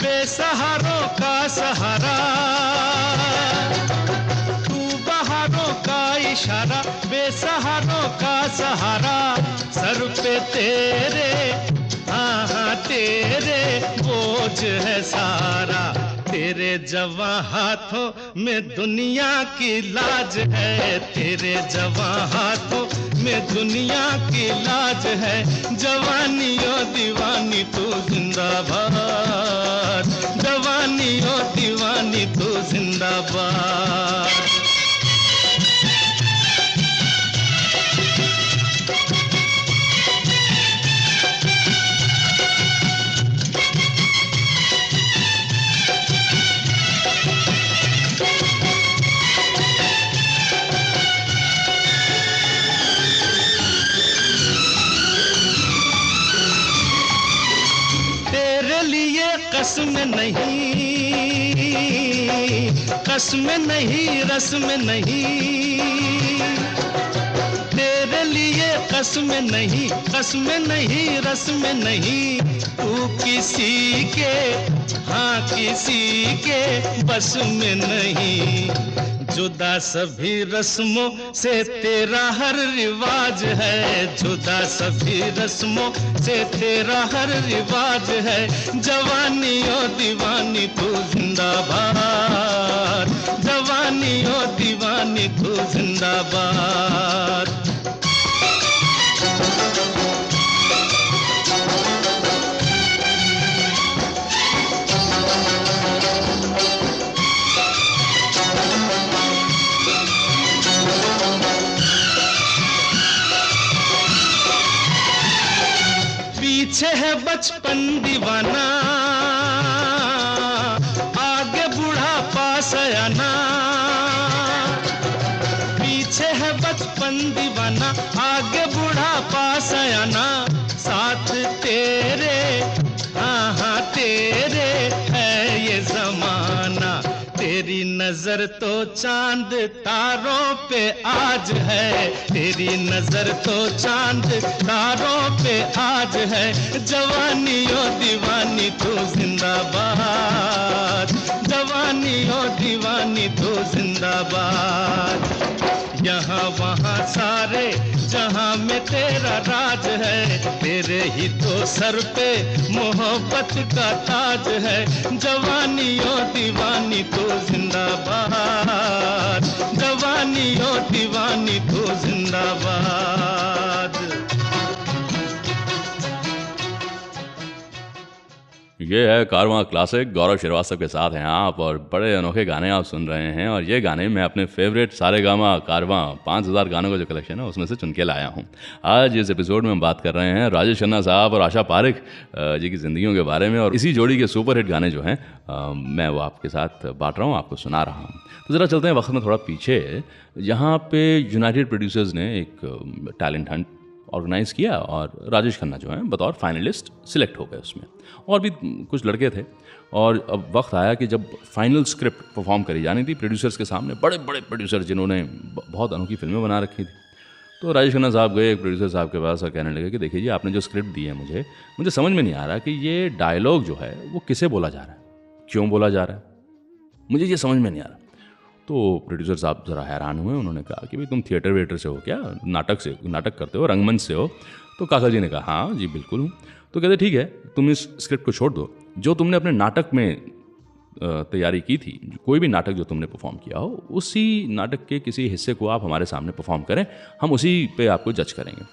बेसहारों का सहारा। तू बहारों का इशारा, बेसहारों का सहारा। सर पे तेरे, हाँ हाँ तेरे बोझ है सारा। तेरे जवां हाथों में दुनिया की लाज है, तेरे जवां हाथों में दुनिया की लाज है। जवानी ओ दीवानी तू जिंदाबाद, जवानी जवानी ओ दीवानी तू जिंदाबाद। कसम नहीं रस्म नहीं, तेरे लिए कसम नहीं रस्म नहीं, तू किसी के हाँ किसी के बस में नहीं। जुदा सभी रस्मों से तेरा हर रिवाज है, जुदा सभी रस्मों से तेरा हर रिवाज है। जवानी ओ दीवानी तू जिंदाबाद, जवानी ओ दीवानी तू जिंदाबाद। पीछे है बचपन दीवाना, आगे बुढ़ापा सयाना। पीछे है बचपन दीवाना, आगे बुढ़ापा सयाना। साथ तेरे हाँ हाँ तेरे है ये जमाना। तेरी नजर तो चांद तारों पे आज है, तेरी नजर तो चांद तारों पे आज है। जवानी ओ दीवानी तू जिंदाबाद, जवानी ओ दीवानी तू जिंदाबाद। यहाँ वहाँ सारे जहाँ में तेरा राज है, तेरे ही तो सर पे मोहब्बत का ताज है। जवानी ओ दीवानी तू जिंदाबाद, जवानी ओ दीवानी तू जिंदाबाद। ये है कारवां क्लासिक, गौरव श्रीवास्तव के साथ हैं आप, और बड़े अनोखे गाने आप सुन रहे हैं। और ये गाने मैं अपने फेवरेट सारेगामा कारवां 5000 गानों का जो कलेक्शन है उसमें से चुन के लाया हूँ। आज इस एपिसोड में हम बात कर रहे हैं राजेश खन्ना साहब और आशा पारिक जी की ज़िंदगियों के बारे में, और इसी जोड़ी के सुपरहिट गाने जो हैं मैं वो आपके साथ बांट रहा हूँ, आपको सुना रहा हूँ। तो ज़रा चलते हैं वक्त में थोड़ा पीछे, जहाँ पे यूनाइटेड प्रोड्यूसर्स ने एक टैलेंट हंट ऑर्गेनाइज़ किया और राजेश खन्ना जो हैं बतौर फाइनलिस्ट सिलेक्ट हो गए उसमें, और भी कुछ लड़के थे। और अब वक्त आया कि जब फाइनल स्क्रिप्ट परफॉर्म करी जानी थी प्रोड्यूसर्स के सामने, बड़े बड़े प्रोड्यूसर जिन्होंने बहुत अनोखी फिल्में बना रखी थी। तो राजेश खन्ना साहब गए एक प्रोड्यूसर साहब के पास और कहने लगे कि देखिए जी, आपने जो स्क्रिप्ट दी है मुझे समझ में नहीं आ रहा कि ये डायलॉग जो है वो किसे बोला जा रहा है, क्यों बोला जा रहा है, मुझे ये समझ में नहीं आ रहा। तो प्रोड्यूसर साहब ज़रा हैरान हुए। उन्होंने कहा कि भाई तुम थिएटर वेटर से हो क्या, नाटक करते हो, रंगमंच से हो? तो काका जी ने कहा हाँ जी बिल्कुल हूँ। तो कहते ठीक है, तुम इस स्क्रिप्ट को छोड़ दो, जो तुमने अपने नाटक में तैयारी की थी, कोई भी नाटक जो तुमने परफॉर्म किया हो, उसी नाटक के किसी हिस्से को आप हमारे सामने परफॉर्म करें, हम उसी पे आपको जज करेंगे।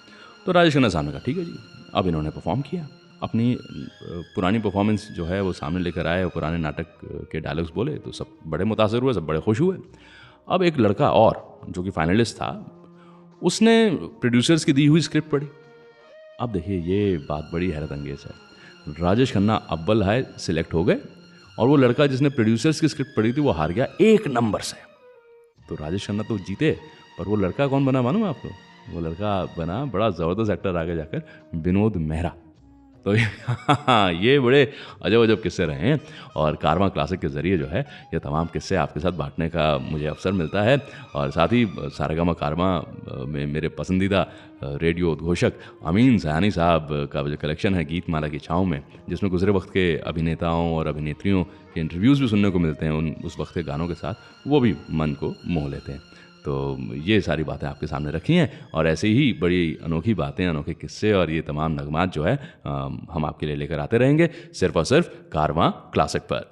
तो राजेश खन्ना साहब ने कहा ठीक है जी। अब इन्होंने परफॉर्म किया, अपनी पुरानी परफॉर्मेंस जो है वो सामने लेकर आए और पुराने नाटक के डायलॉग्स बोले, तो सब बड़े मुतासर हुए, सब बड़े खुश हुए। अब एक लड़का और जो कि फाइनलिस्ट था, उसने प्रोड्यूसर्स की दी हुई स्क्रिप्ट पढ़ी। अब देखिए ये बात बड़ी हैरत अंगेज है। राजेश खन्ना अव्वल है सिलेक्ट हो गए, और वो लड़का जिसने प्रोड्यूसर्स की स्क्रिप्ट पढ़ी थी वो हार गया 1 नंबर से। तो राजेश खन्ना तो जीते, पर वो लड़का कौन बना मालूम है आपको? वो लड़का बना बड़ा ज़बरदस्त एक्टर आगे जाकर विनोद मेहरा। तो ये बड़े अजब अजब किस्से रहे हैं, और कारवां क्लासिक के ज़रिए जो है ये तमाम किस्से आपके साथ बांटने का मुझे अवसर मिलता है। और साथ ही सारेगामा कारवां में मेरे पसंदीदा रेडियो उद्घोषक अमीन सयानी साहब का जो कलेक्शन है गीत माला की छाँव में, जिसमें गुजरे वक्त के अभिनेताओं और अभिनेत्रियों के इंटरव्यूज़ भी सुनने को मिलते हैं उस वक्त के गानों के साथ, वो भी मन को मोह लेते हैं। तो ये सारी बातें आपके सामने रखी हैं, और ऐसे ही बड़ी अनोखी बातें, अनोखे किस्से और ये तमाम नगमात जो है हम आपके लिए लेकर आते रहेंगे, सिर्फ और सिर्फ कारवां क्लासिक पर।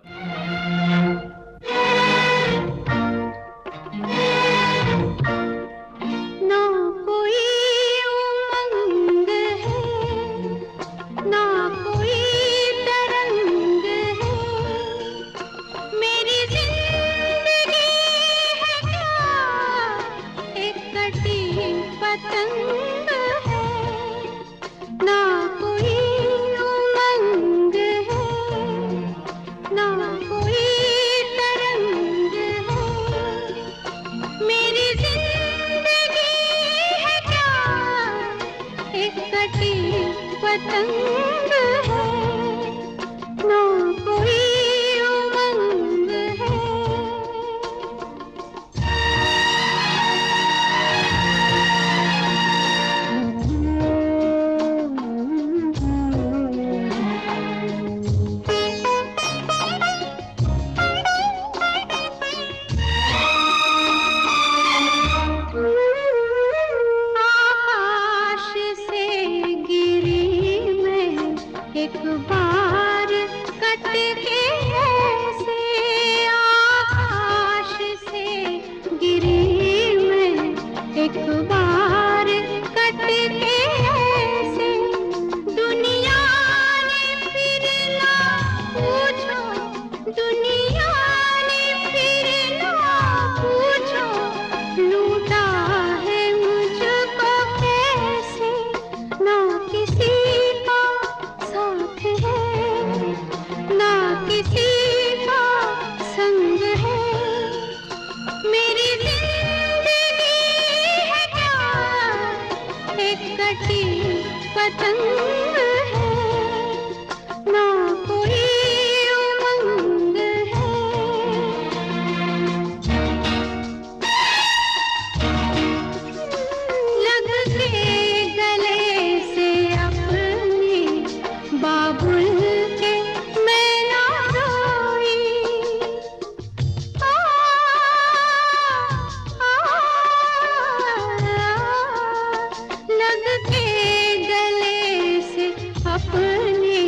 पतंग है, ना कोई उमंग है। आकाश से गिरी मैं एक बार कट के ऐसे, आकाश से गिरी मैं एक बार कट के ऐसे। दुनिया ने फिर ना पूछो, दुनिया ने फिर ना पूछो, लूटा है मुझको कैसे। ना किसी का साथ है, ना किसी का संग है। मेरी जिंदगी है क्या एक कटी पतंग है, ना कोई उमंग है। लग के गले से अपने बाबुल के मैं ना रोई। आ, लग के गले से अपने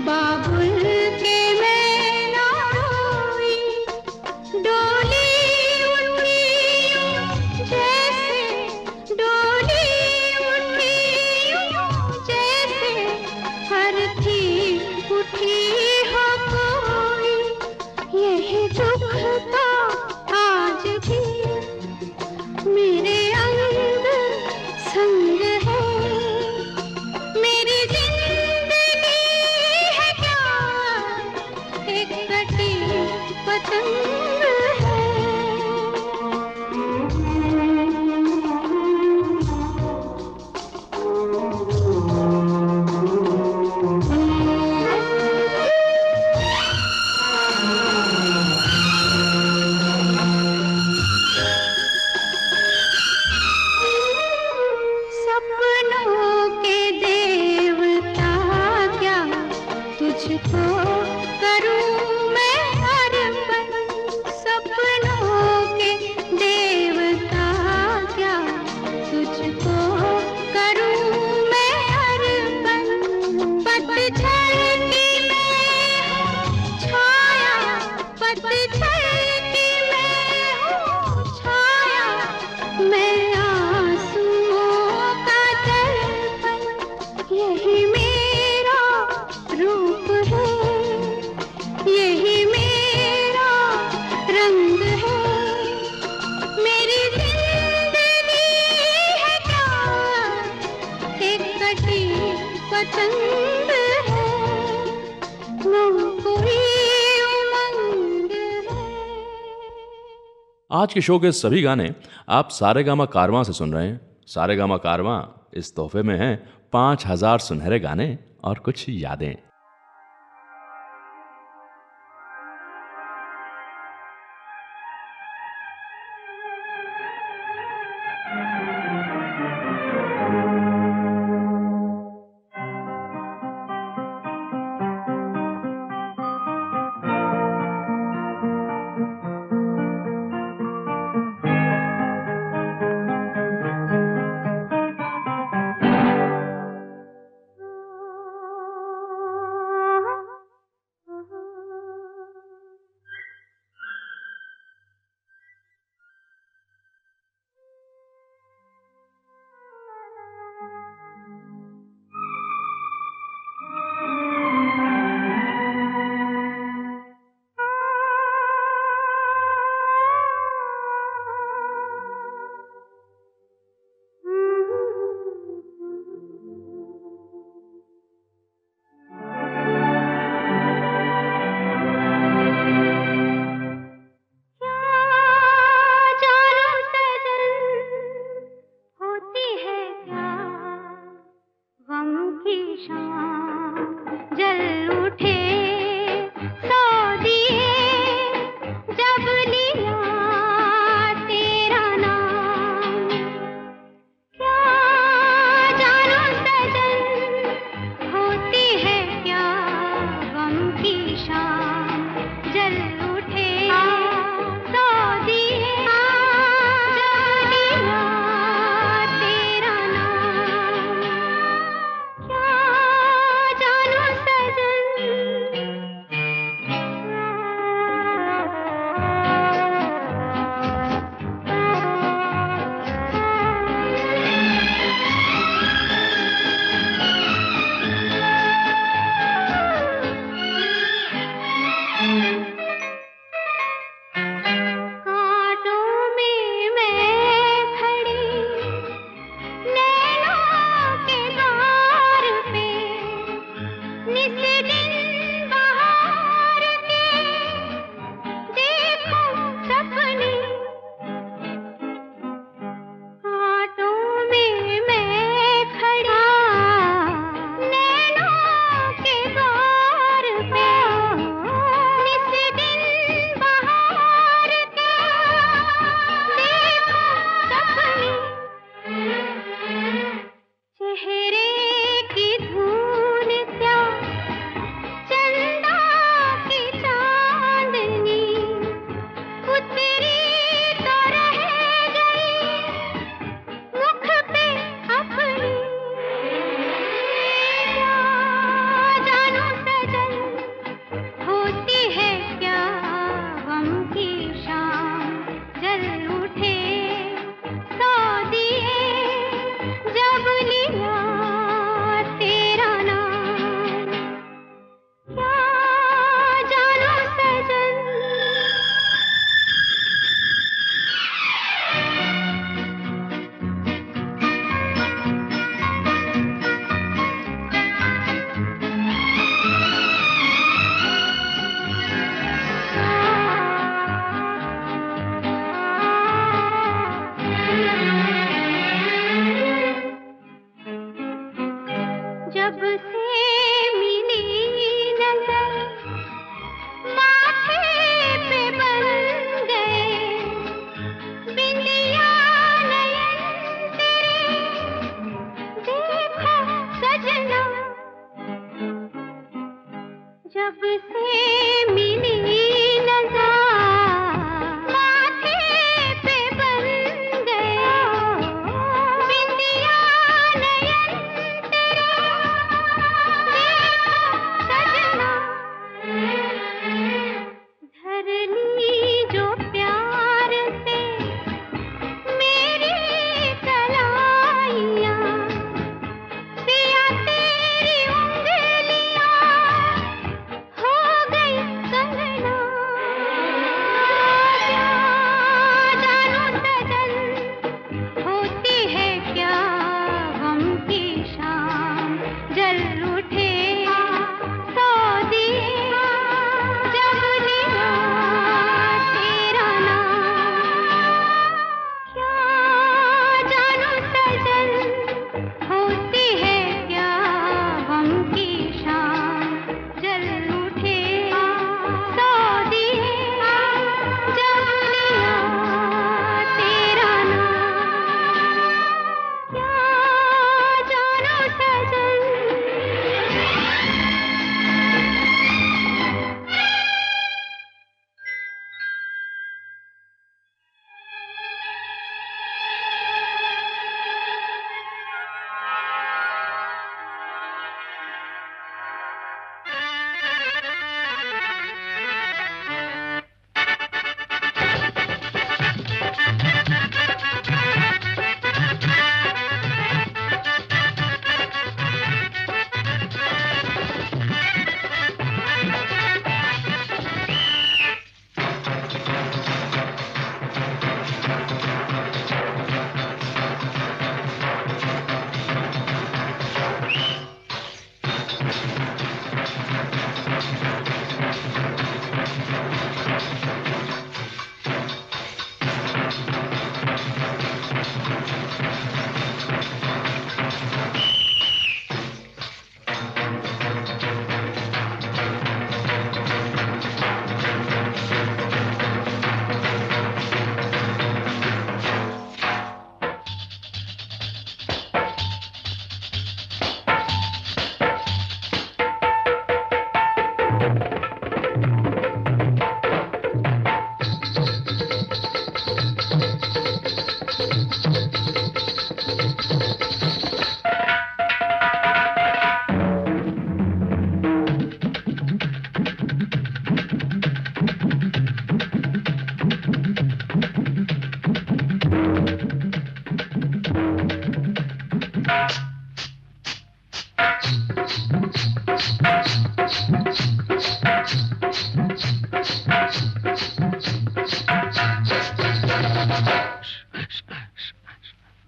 बाबुल के मैं ना रोई। डोली उठी यूं जैसे, डोली उठी यूं जैसे हर थी उठी हो कोई। यही दुख तो आज भी मेरे अंग संग है। मेरी जिंदगी है क्या एक कटी पतंग है। सपनों के देवता क्या तुझको करूं मैं अर्पण। सपनों के देवता क्या तुझको करूं मैं अर्पण। पतझड़ की मैं हूँ छाया, पतझड़ की मैं हूँ छाया, मैं आंसुओं का दर्पण। यही मेरा रूप है, यही मेरा रंग है। मेरी जिंदगी है क्या एक कटी पतंग है, ना कोई उमंग है। आज के शो के सभी गाने आप सारेगामा कारवां से सुन रहे हैं। सारेगामा कारवां इस तोहफे में है 5000 सुनहरे गाने और कुछ यादें।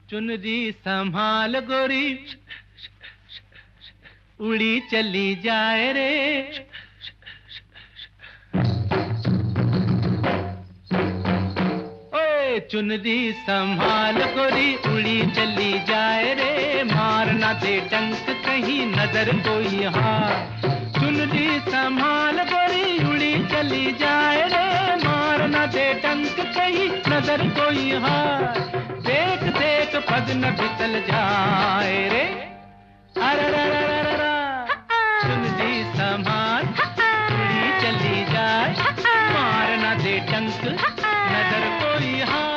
चुनरी संभाल गोरी उड़ी चली जाए रे। ओए चुनरी संभाल गोरी उड़ी चली जाए रे, मारना दे डंक कहीं नजर कोई हार। चुनरी संभाल गोरी उड़ी चली जाए रे, मारना दे डंक कहीं नजर कोई हार। देख देख पग न फिसल जाए रे, अरररररररा। चुनरी संभाल उड़ी चली जाए, मारना दे डंक नजर कोई हार।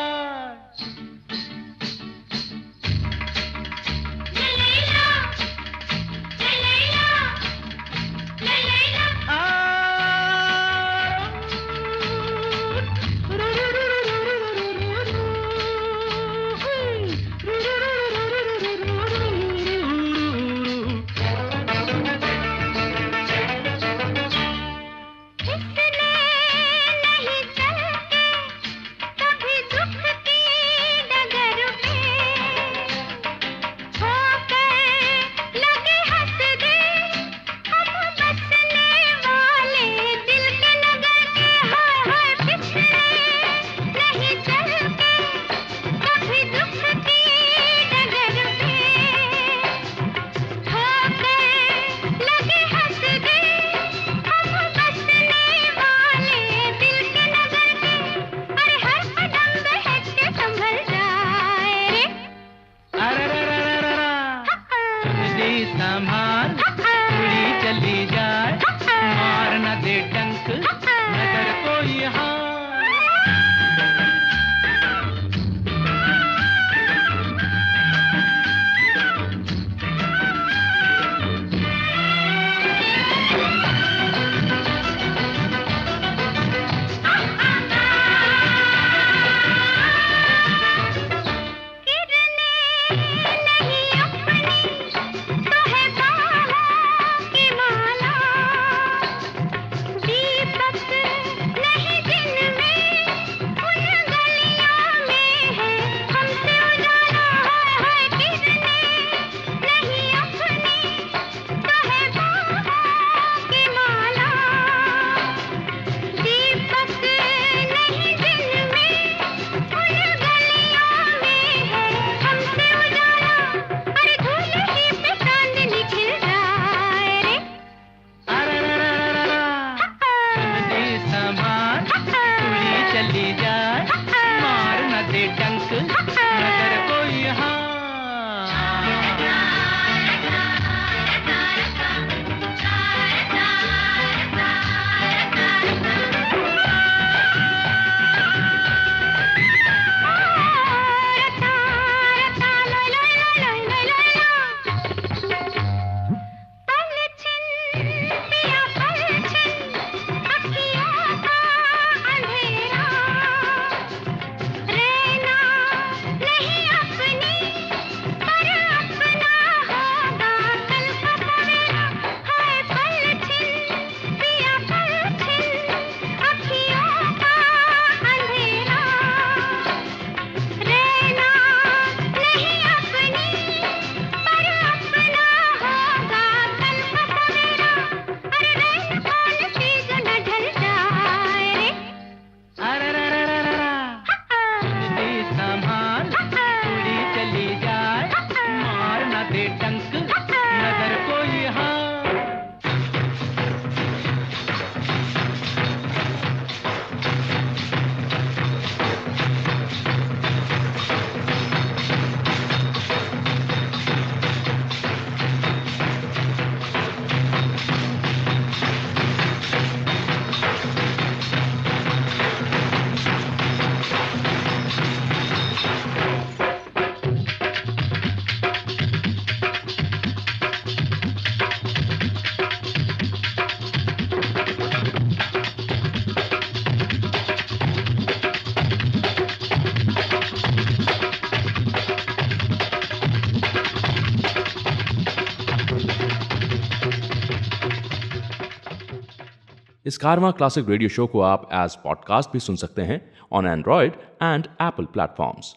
इस कारवां क्लासिक रेडियो शो को आप एज पॉडकास्ट भी सुन सकते हैं on Android and Apple platforms.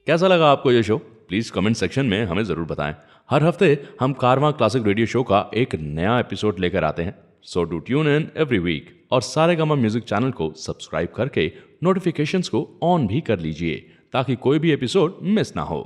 कैसा लगा आपको ये शो? प्लीज़ कमेंट सेक्शन में हमें ज़रूर बताएं। हर हफ्ते हम कारवां क्लासिक रेडियो शो का एक नया एपिसोड लेकर आते हैं। So do tune in every week और सारेगामा म्यूजिक चैनल को सब्सक्राइब करके नोटिफिकेशंस को ऑन भी कर लीजिए ताकि कोई भी एपिसोड मिस ना हो।